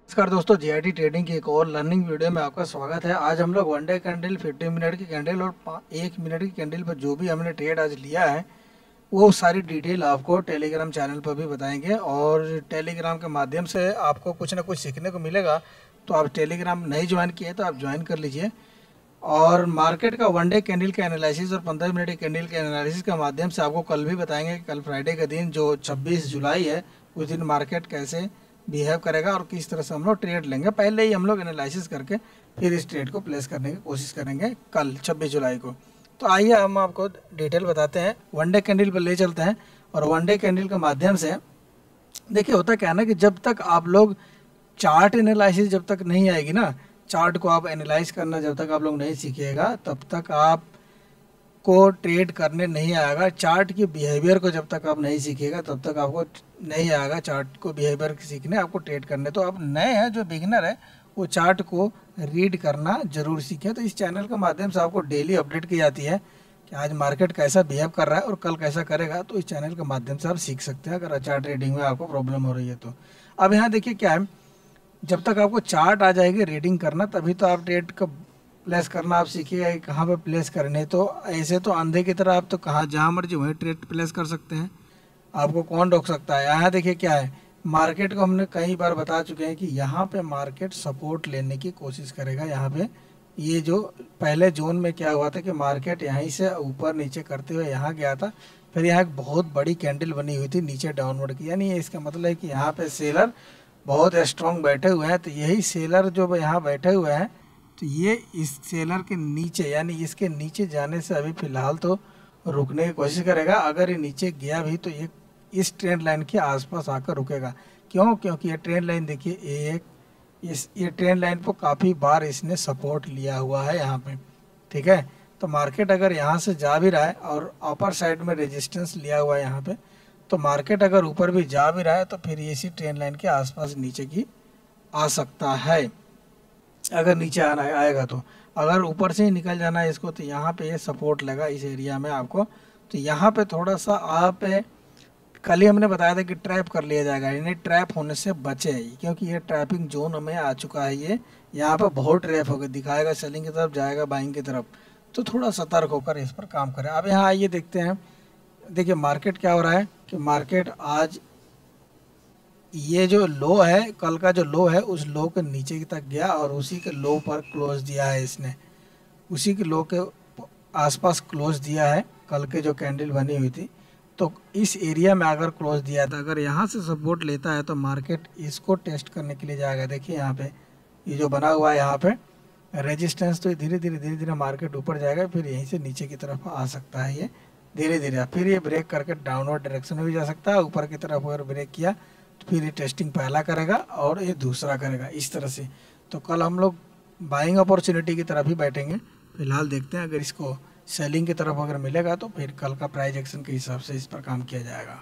नमस्कार दोस्तों, GIT trading की एक और लर्निंग वीडियो में आपका स्वागत है। आज हम लोग वन डे कैंडल, 15 मिनट की कैंडल और 1 मिनट की कैंडल पर जो भी हमने ट्रेड आज लिया है वो सारी डिटेल आपको टेलीग्राम चैनल पर भी बताएंगे। और टेलीग्राम के माध्यम से आपको कुछ ना कुछ सीखने को मिलेगा। तो आप टेलीग्राम नहीं ज्वाइन किए तो आप ज्वाइन कर लीजिए। और मार्केट का वन डे कैंडल का एनालिसिस और 15 मिनट की कैंडल के एनालिसिस के माध्यम से आपको कल भी बताएंगे कि कल फ्राइडे का दिन जो 26 जुलाई है उस दिन मार्केट कैसे बिहेव करेगा और किस तरह से हम लोग ट्रेड लेंगे। पहले ही हम लोग एनालिसिस करके फिर इस ट्रेड को प्लेस करने की कोशिश करेंगे कल 26 जुलाई को। तो आइए हम आपको डिटेल बताते हैं, वन डे कैंडल पर ले चलते हैं। और वन डे कैंडल के माध्यम से देखिए होता क्या है ना कि जब तक आप लोग चार्ट एनालिसिस जब तक नहीं आएगी ना, चार्ट को आप एनालाइज करना जब तक आप लोग नहीं सीखिएगा तब तक आप को ट्रेड करने नहीं आएगा। चार्ट की बिहेवियर को जब तक आप नहीं सीखिएगा तब तक आपको नहीं आएगा चार्ट को बिहेवियर सीखने, आपको ट्रेड करने। तो आप नए हैं, जो बिगिनर है वो चार्ट को रीड करना जरूर सीखें। तो इस चैनल के माध्यम से आपको डेली अपडेट की जाती है कि आज मार्केट कैसा बिहेव कर रहा है और कल कैसा करेगा। तो इस चैनल के माध्यम से आप सीख सकते हैं अगर चार्ट रीडिंग में आपको प्रॉब्लम हो रही है तो। अब यहाँ देखिए क्या है, जब तक आपको चार्ट आ जाएगी रीडिंग करना तभी तो आप ट्रेड का प्लेस करना आप सीखिएगा कि कहाँ पे प्लेस करने। तो ऐसे तो अंधे की तरह आप तो कहाँ जहाँ मर्जी वहीं ट्रेड प्लेस कर सकते हैं, आपको कौन रोक सकता है। यहाँ देखिए क्या है, मार्केट को हमने कई बार बता चुके हैं कि यहाँ पे मार्केट सपोर्ट लेने की कोशिश करेगा। यहाँ पे ये जो पहले जोन में क्या हुआ था कि मार्केट यहीं से ऊपर नीचे करते हुए यहाँ गया था, फिर यहाँ एक बहुत बड़ी कैंडल बनी हुई थी नीचे डाउनवर्ड की। यानी इसका मतलब है कि यहाँ पे सेलर बहुत स्ट्रॉन्ग बैठे हुए हैं। तो यही सेलर जो यहाँ बैठे हुए हैं, तो ये इस सेलर के नीचे यानी इसके नीचे जाने से अभी फ़िलहाल तो रुकने की कोशिश करेगा। अगर ये नीचे गया भी तो ये इस ट्रेंड लाइन के आसपास आकर रुकेगा। क्यों? क्योंकि ये ट्रेंड लाइन देखिए एक ये ट्रेंड लाइन पर काफ़ी बार इसने सपोर्ट लिया हुआ है यहाँ पे, ठीक है। तो मार्केट अगर यहाँ से जा भी रहा है और अपर साइड में रेजिस्टेंस लिया हुआ है यहाँ पे, तो मार्केट अगर ऊपर भी जा भी रहा है तो फिर इसी ट्रेंड लाइन के आसपास नीचे की आ सकता है अगर नीचे आना आएगा तो। अगर ऊपर से ही निकल जाना है इसको तो यहाँ पे ये सपोर्ट लगा इस एरिया में आपको। तो यहाँ पे थोड़ा सा आप कल ही हमने बताया था कि ट्रैप कर लिया जाएगा, यानी ट्रैप होने से बचे क्योंकि ये ट्रैपिंग जोन हमें आ चुका है। ये यहाँ पे बहुत ट्रैप होकर दिखाएगा, सेलिंग की तरफ जाएगा, बाइंग की तरफ। तो थोड़ा सतर्क होकर इस पर काम करें। अब यहाँ आइए देखते हैं, देखिए मार्केट क्या हो रहा है कि मार्केट आज ये जो लो है, कल का जो लो है उस लो के नीचे तक गया और उसी के लो पर क्लोज दिया है इसने, उसी के लो के आसपास क्लोज दिया है कल के जो कैंडल बनी हुई थी। तो इस एरिया में अगर क्लोज दिया था, अगर यहाँ से सपोर्ट लेता है तो मार्केट इसको टेस्ट करने के लिए जाएगा। देखिए यहाँ पे ये जो बना हुआ है यहाँ पे रेजिस्टेंस, तो धीरे धीरे मार्केट ऊपर जाएगा, फिर यहीं से नीचे की तरफ आ सकता है ये धीरे धीरे। फिर ये ब्रेक करके डाउनवर्ड डायरेक्शन में भी जा सकता है। ऊपर की तरफ अगर ब्रेक किया तो फिर ये टेस्टिंग पहला करेगा और ये दूसरा करेगा इस तरह से। तो कल हम लोग बाइंग अपॉर्चुनिटी की तरफ ही बैठेंगे। फिलहाल देखते हैं, अगर इसको सेलिंग की तरफ अगर मिलेगा तो फिर कल का प्राइस एक्शन के हिसाब से इस पर काम किया जाएगा।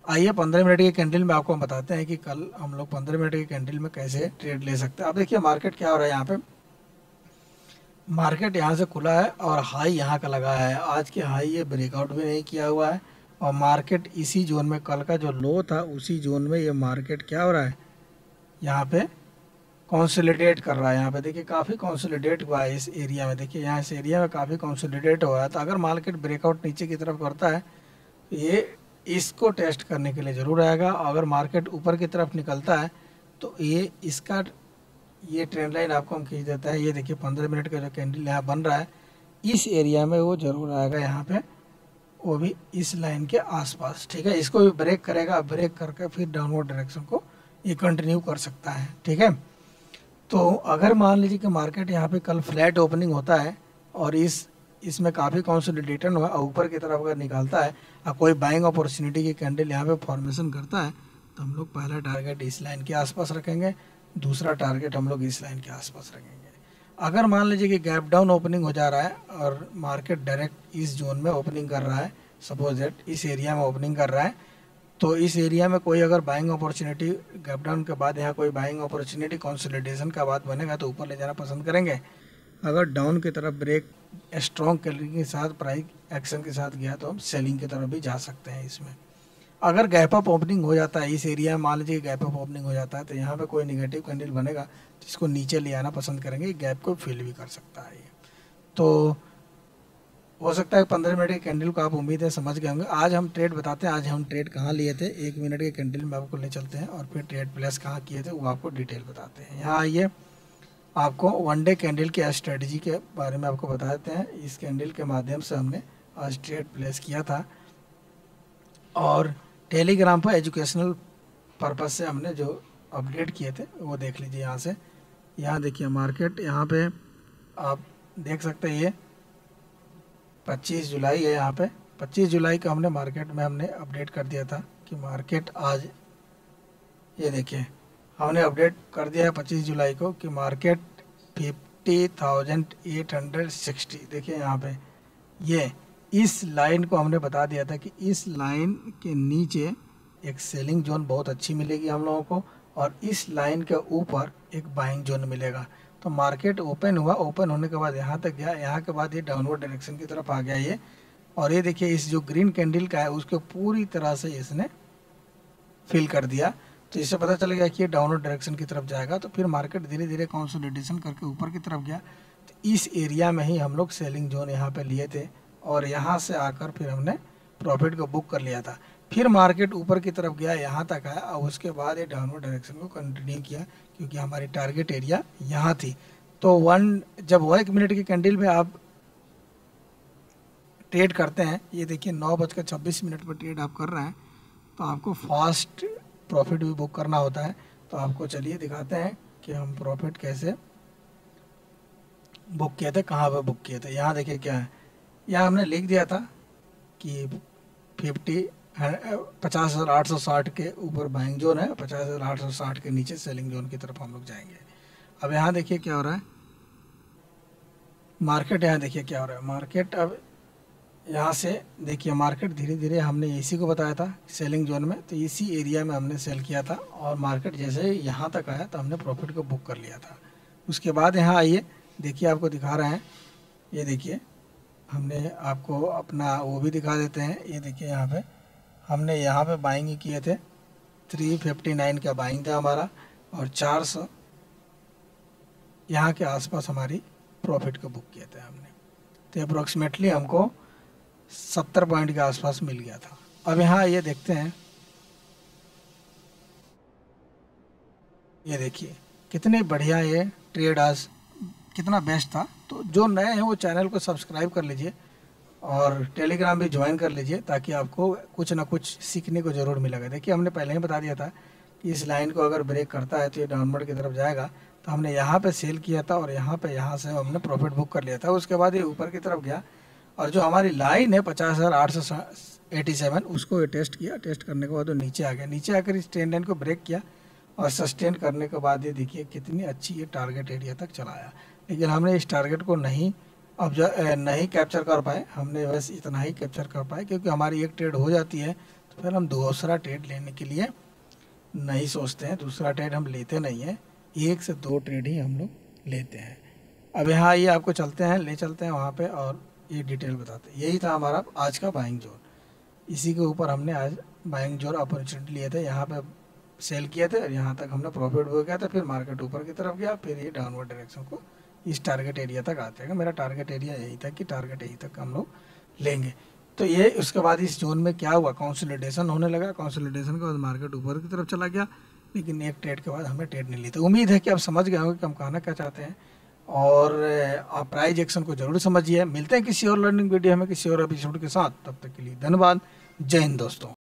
आइए 15 मिनट की कैंडल में आपको बताते हैं कि कल हम लोग 15 मिनट की कैंडल में कैसे ट्रेड ले सकते हैं। अब देखिए मार्केट क्या हो रहा है, यहाँ पे मार्केट यहाँ से खुला है और हाई यहाँ का लगा है। आज के हाई ये ब्रेकआउट भी नहीं किया हुआ है और मार्केट इसी जोन में, कल का जो लो था उसी जोन में ये मार्केट क्या हो रहा है, यहाँ पे कंसोलिडेट कर रहा है। यहाँ पे देखिए काफ़ी कंसोलिडेट हुआ है इस एरिया में। देखिए यहाँ इस एरिया में काफ़ी कंसोलिडेट हुआ है। तो अगर मार्केट ब्रेकआउट नीचे की तरफ करता है तो ये इसको टेस्ट करने के लिए ज़रूर आएगा। अगर मार्केट ऊपर की तरफ निकलता है तो ये ट्रेंड लाइन आपको हम खींच देता है। ये देखिए 15 मिनट का जो कैंडल यहाँ बन रहा है इस एरिया में वो ज़रूर आएगा यहाँ पे, वो भी इस लाइन के आसपास, ठीक है। इसको भी ब्रेक करेगा, ब्रेक करके फिर डाउनवर्ड डायरेक्शन को ये कंटिन्यू कर सकता है, ठीक है। तो अगर मान लीजिए कि मार्केट यहाँ पे कल फ्लैट ओपनिंग होता है और इसमें काफ़ी कंसोलिडेशन हुआ और ऊपर की तरफ अगर निकालता है और कोई बाइंग अपॉर्चुनिटी की कैंडल यहाँ पे फॉर्मेशन करता है तो हम लोग पहला टारगेट इस लाइन के आसपास रखेंगे, दूसरा टारगेट हम लोग इस लाइन के आसपास रखेंगे। अगर मान लीजिए कि गैप डाउन ओपनिंग हो जा रहा है और मार्केट डायरेक्ट इस जोन में ओपनिंग कर रहा है, सपोज दैट इस एरिया में ओपनिंग कर रहा है, तो इस एरिया में कोई अगर बाइंग अपॉर्चुनिटी गैप डाउन के बाद यहाँ कोई बाइंग अपॉर्चुनिटी कंसोलिडेशन का बाद बनेगा तो ऊपर ले जाना पसंद करेंगे। अगर डाउन की तरफ ब्रेक स्ट्रॉन्ग कैंडल के साथ प्राइस एक्शन के साथ गया तो हम सेलिंग की तरफ भी जा सकते हैं इसमें। अगर गैप अप ओपनिंग हो जाता है इस एरिया में, मान लीजिए गैप अप ओपनिंग हो जाता है, तो यहाँ पे कोई निगेटिव कैंडल बनेगा जिसको नीचे ले आना पसंद करेंगे, गैप को फिल भी कर सकता है ये। तो हो सकता है 15 मिनट के कैंडल को आप उम्मीद है समझ गए होंगे। आज हम ट्रेड बताते हैं, आज हम ट्रेड कहाँ लिए थे, 1 मिनट के कैंडल में आपको ले चलते हैं और फिर ट्रेड प्लेस कहाँ किए थे वो आपको डिटेल बताते हैं। यहाँ आइए, आपको वन डे कैंडल के स्ट्रेटजी के बारे में आपको बता देते हैं। इस कैंडल के माध्यम से हमने आज ट्रेड प्लेस किया था और टेलीग्राम पर एजुकेशनल पर्पज़ से हमने जो अपडेट किए थे वो देख लीजिए यहाँ से। यहाँ देखिए मार्केट, यहाँ पे आप देख सकते हैं ये 25 जुलाई है। यहाँ पे 25 जुलाई का हमने मार्केट में हमने अपडेट कर दिया था कि मार्केट आज, ये देखिए हमने अपडेट कर दिया है 25 जुलाई को कि मार्केट 50,860, देखिए यहाँ पे ये इस लाइन को हमने बता दिया था कि इस लाइन के नीचे एक सेलिंग जोन बहुत अच्छी मिलेगी हम लोगों को और इस लाइन के ऊपर एक बाइंग जोन मिलेगा। तो मार्केट ओपन हुआ, ओपन होने के बाद यहाँ तक गया, यहाँ के बाद ये डाउनवर्ड डायरेक्शन की तरफ आ गया ये, और ये देखिए इस जो ग्रीन कैंडल का है उसको पूरी तरह से इसने फिल कर दिया। तो इससे पता चल गया कि ये डाउनवर्ड डायरेक्शन की तरफ जाएगा। तो फिर मार्केट धीरे धीरे कंसोलिडेशन करके ऊपर की तरफ गया। तो इस एरिया में ही हम लोग सेलिंग जोन यहाँ पे लिए थे और यहाँ से आकर फिर हमने प्रॉफिट को बुक कर लिया था। फिर मार्केट ऊपर की तरफ गया, यहाँ तक आया और उसके बाद ये डाउनवर्ड डायरेक्शन को कंटिन्यू किया क्योंकि हमारी टारगेट एरिया यहाँ थी। तो जब 1 मिनट की कैंडल में आप ट्रेड करते हैं, ये देखिए 9:26 पर ट्रेड आप कर रहे हैं, तो आपको फास्ट प्रॉफिट भी बुक करना होता है। तो आपको चलिए दिखाते हैं कि हम प्रॉफिट कैसे बुक किए थे, कहाँ पर बुक किए थे। यहाँ देखिए क्या है, यहाँ हमने लिख दिया था कि 50,860 के ऊपर बाइंग जोन है, 50,860 के नीचे सेलिंग जोन की तरफ हम लोग जाएंगे। अब यहाँ देखिए क्या हो रहा है मार्केट, यहाँ देखिए क्या हो रहा है मार्केट। अब यहाँ से देखिए मार्केट धीरे धीरे, हमने इसी को बताया था सेलिंग जोन में, तो इसी एरिया में हमने सेल किया था और मार्केट जैसे यहाँ तक आया तो हमने प्रॉफिट को बुक कर लिया था। उसके बाद यहाँ आइए, देखिए आपको दिखा रहे हैं, ये देखिए हमने आपको अपना वो भी दिखा देते हैं। ये देखिए यहाँ पे हमने यहाँ पे बाइंग किए थे, 359 का बाइंग था हमारा और 400 यहाँ के आसपास हमारी प्रॉफिट को बुक किए थे हमने। तो अप्रोक्सीमेटली हमको 70 पॉइंट के आसपास मिल गया था। अब यहाँ ये देखते हैं, ये देखिए कितने बढ़िया ये ट्रेड आज कितना बेस्ट था। तो जो नए हैं वो चैनल को सब्सक्राइब कर लीजिए और टेलीग्राम भी ज्वाइन कर लीजिए ताकि आपको कुछ ना कुछ सीखने को ज़रूर मिलेगा। देखिए हमने पहले ही बता दिया था कि इस लाइन को अगर ब्रेक करता है तो ये डाउनवर्ड की तरफ जाएगा। तो हमने यहाँ पे सेल किया था और यहाँ से हमने प्रॉफिट बुक कर लिया था। उसके बाद ये ऊपर की तरफ गया और जो हमारी लाइन है 50,887 उसको ये टेस्ट किया। टेस्ट करने के बाद वो नीचे आ गया, नीचे आकर इस ट्रेंड लाइन को ब्रेक किया और सस्टेन करने के बाद ये देखिए कितनी अच्छी ये टारगेट एरिया तक चला आया। लेकिन हमने इस टारगेट को नहीं कैप्चर कर पाए, हमने बस इतना ही कैप्चर कर पाए क्योंकि हमारी एक ट्रेड हो जाती है तो फिर हम दूसरा ट्रेड लेने के लिए नहीं सोचते हैं, दूसरा ट्रेड हम लेते नहीं हैं, 1 से 2 ट्रेड ही हम लोग लेते हैं। अब यहाँ ये आपको ले चलते हैं वहाँ पे और ये डिटेल बताते हैं। यही था हमारा आज का बाइंग जोन, इसी के ऊपर हमने आज बाइंग जोन अपॉर्चुनिटी लिए थे, यहाँ पे सेल किए थे और यहाँ तक हमने प्रॉफिट हो गया था। फिर मार्केट ऊपर की तरफ गया, फिर ये डाउनवर्ड डायरेक्शन को इस टारगेट एरिया तक आते हैं। मेरा टारगेट एरिया यही था कि टारगेट यही तक हम लोग लेंगे। तो ये उसके बाद इस जोन में क्या हुआ, कंसोलिडेशन होने लगा। कंसोलिडेशन के बाद मार्केट ऊपर की तरफ चला गया, लेकिन एक ट्रेड के बाद हमने ट्रेड नहीं ली। तो उम्मीद है कि आप समझ गए होंगे कि हम कहना क्या चाहते हैं और आप प्राइस एक्शन को जरूर समझिए। मिलते हैं किसी और लर्निंग वीडियो में किसी और एपिसोड के साथ, तब तक के लिए धन्यवाद। जय हिंद दोस्तों।